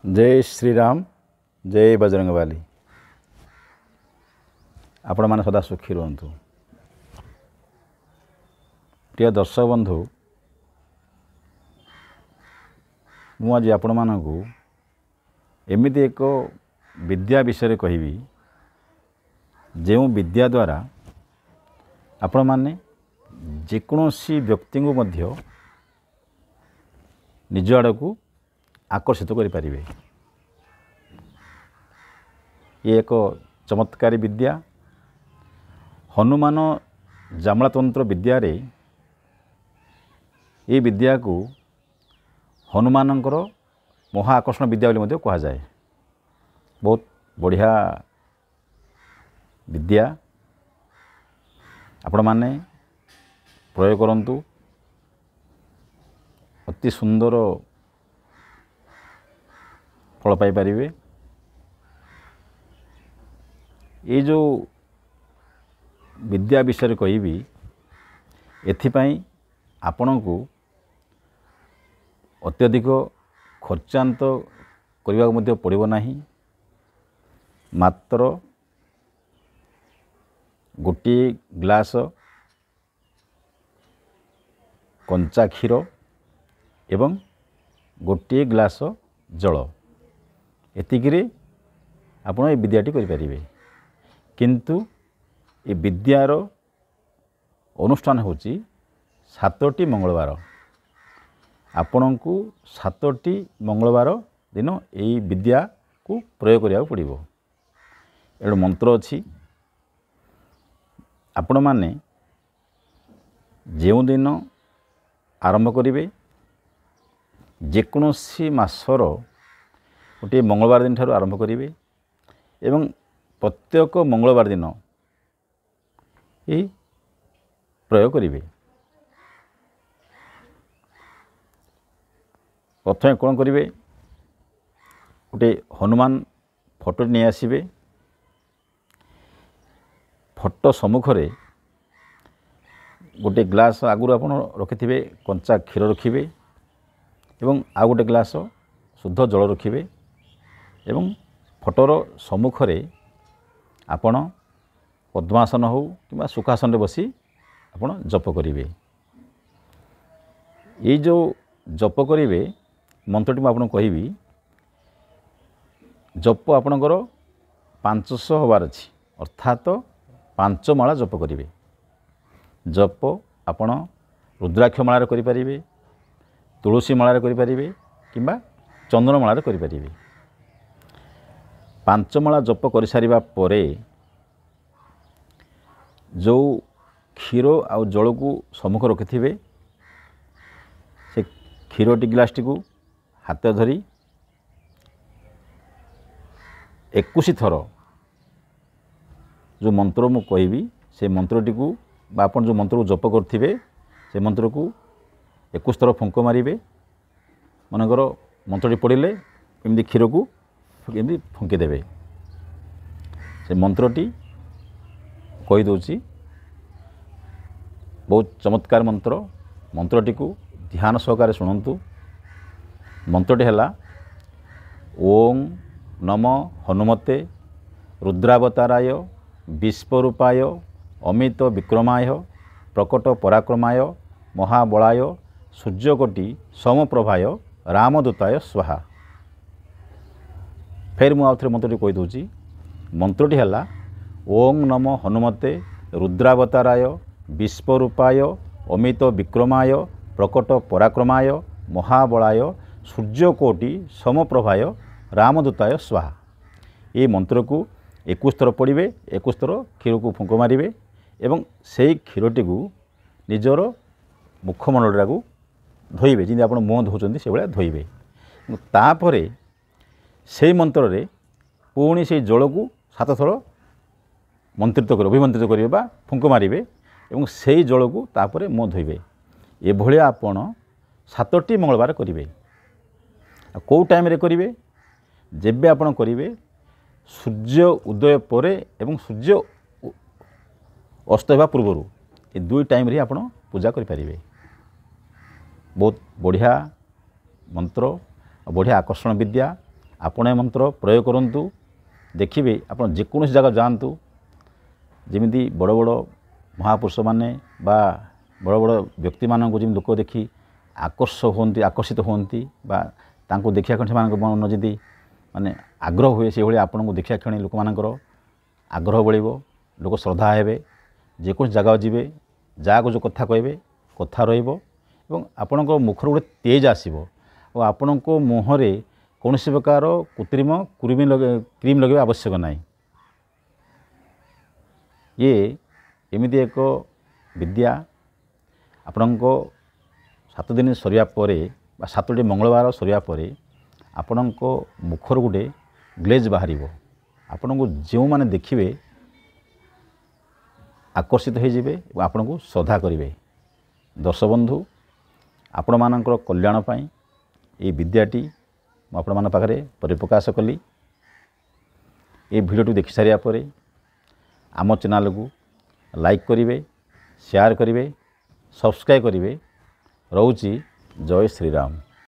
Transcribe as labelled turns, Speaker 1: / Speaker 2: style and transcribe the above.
Speaker 1: जय श्री राम जय बजरंगबाली। आपण माने सदा सुखी रुहतु। प्रिय दर्शक बंधु, मु आज आपण मानकु एमिति एक विद्या विषय कहिबी जो विद्या द्वारा आपण माने जेकोसी व्यक्ति को मध्य निज आड़ को आकर्षित करें। ये एक चमत्कारी विद्या हनुमान जामलातंत्र विद्या रे ये विद्या को हनुमानंकर महाआकर्षण विद्या बोली कहा जाए। बहुत बढ़िया विद्या आपण माने प्रयोग करंतु। अति सुंदर फल पाई परिवे। ये जो विद्या विषय कहिबी एथिपाई आपनकु अत्यधिक खर्चांत करने को मध्य पड़िबो नाही। मात्र गोटे ग्लास कंचा क्षीर एवं गोटे ग्लास जल एतिकिरे आपण ये विद्याटी करिपारिबे। किंतु ये विद्यार अनुष्ठान होची 7टी मंगलवार। आपणकु 7टी मंगलवार दिन यही विद्या को प्रयोग करिया पड़िबो। एडो मंत्र अछि। आपण माने जेउ दिन आरंभ करिवे जेकोसी मासर गोटे मंगलवार दिन ठारू आरंभ करिवे एवं प्रत्येक मंगलवार दिन ये प्रयोग करिवे। प्रथम कौन करिवे गोटे हनुमान फोटो नहीं आसिबे। फोटो सम्मुखरे गोटे ग्लास आगुर आपण रखिथिबे कंचा क्षीर रखिबे एवं आ गोटे ग्लास शुद्ध जल रखिबे एवं फोटोर सम्मुखरे आपण पद्मासन हो कि सुखासन बसी आपण जप करिवे। ये जो जप करिवे मंत्रटी मैं आपको कहबी। जप आपणकर 500 होबार अछि अर्थात 5 माला जप करिवे। जप आपण रुद्राक्ष माला करि परिबे, तुलसी माला करि परिबे किंबा चंदन माला करि परिबे। 5 माला जप कर सारिबा परे जो क्षीर आउ जल को सम्मुख रखिथिबे से क्षीरटी गिलासटी को हाथ धरी 21 थर जो मंत्र मु कहबी से मंत्रटी को बा आपण जो मंत्र को जप करथिबे से मंत्र को 21 थर फुंक मारिबे। मनकर मंत्रटी पड़े एमती क्षीर को एमती फुंकी देवे। से मंत्रटी कही दूची बहुत चमत्कार मंत्र। मंत्रटी को ध्यान सहकारे शुणु। मंत्रटी है ओं नमो हनुमते रुद्रावताराय विश्वरूपाय अमित विक्रमाय प्रकट पराक्रमाय महाबलाय सूर्यकोटि समप्रभाय रामदूताय स्वाहा। फिर मुझे आउे मंत्रटी कही दूची। मंत्रटी है ओं नमो हनुमते रुद्रावताराय विश्वरूपाय अमित विक्रमाय प्रकट पराक्रमाय महाबलाय सूर्यकोटि समप्रभाय रामदूताय स्वाहा। ये मंत्र को 21 थर पढ़े 21 थर क्षीर को फुंक मारे एवं से क्षीरटी को निजर मुखमंडलटा को धोइबे जिंदे आपण मुह धोचंती से भाया धोइबे। तापरे से मंत्र रे पुणी से जल को 7 थर मंत्रित कर अभिमंत्रित करेंगे बा फुंक मारे एवं से जल को तापरे मुह धोइबे। ये भाया आपण 7टी मंगलवार करेंगे। कौ टाइम रे करेंगे जेबे आपण करेंगे सूर्य उदय परे एवं सूर्य अस्त होगा पूर्वर ये 2 टाइम रे आपण पूजा करि परिबे। बहुत बढ़िया मंत्र बढ़िया आकर्षण विद्या ଆପଣ ଏ ମନ୍ତ୍ର ପ୍ରୟୋଗ କରନ୍ତୁ। ଦେଖିବେ ଆପଣ ଯେକୌଣସି ଜାଗା ଯାଆନ୍ତୁ, ଯେମିତି ବଡ଼ ବଡ଼ ମହାପୁରୁଷମାନେ ବା ବଡ଼ ବଡ଼ ବ୍ୟକ୍ତିମାନଙ୍କୁ ଯେମିତି ଲୋକ ଦେଖି ଆକର୍ଷିତ ହୁଅନ୍ତି ବା ତାଙ୍କୁ ଦେଖିବା କ୍ଷଣି ସେମାନଙ୍କ ମନ ଯଦି ମାନେ ଆଗ୍ରହ ହୁଏ, ସେଭଳି ଆପଣଙ୍କୁ ଦେଖିବା କ୍ଷଣି ଲୋକମାନଙ୍କର ଆଗ୍ରହ ବଢ଼ିବ, ଲୋକ ଶ୍ରଦ୍ଧା ହେବେ। ଯେକୌଣସି ଜାଗାକୁ ଯିବେ, ଯାହାକୁ ଯେଉଁ କଥା କହିବେ କଥା ରହିବ ଏବଂ ଆପଣଙ୍କ ମୁଖରୁ ଗୋଟେ ତେଜ ଆସିବ ଓ ଆପଣଙ୍କ ମୁହଁରେ କୌଣସି ପ୍ରକାର କୃତ୍ରିମ କ୍ରିମ୍ ଲଗାଇବା ଆବଶ୍ୟକ ନାହିଁ। ଇଏ ଏମିତି ଏକ ବିଦ୍ୟା ଆପଣଙ୍କ 7 ଦିନ ସରିବା ପରେ ବା 7ଟି ମଙ୍ଗଳବାର ସରିବା ପରେ ଆପଣଙ୍କ ମୁଖରୁ ଗୋଟେ ଗ୍ଲେଜ୍ ବାହାରିବ। ଆପଣଙ୍କୁ ଯେଉଁମାନେ ଦେଖିବେ ଆକର୍ଷିତ ହୋଇଯିବେ ଏବଂ ଆପଣଙ୍କୁ ଶ୍ରଦ୍ଧା କରିବେ। ଦର୍ଶକ ବନ୍ଧୁ, ଆପଣମାନଙ୍କର କଲ୍ୟାଣ ପାଇଁ ଏହି ବିଦ୍ୟାଟି ମୁଁ ଆପଣମାନଙ୍କ ପାଖରେ ପରିପ୍ରକାଶ କଲି। এই ভিডিওটি দেখি সারিয়া পরে ଆମ ଚ୍ୟାନେଲକୁ ଲାଇକ୍ କରିବେ, ସେୟାର କରିବେ, ସବସ୍କ୍ରାଇବ୍ କରିବେ। ରହୁଛି ଜୟ ଶ୍ରୀରାମ।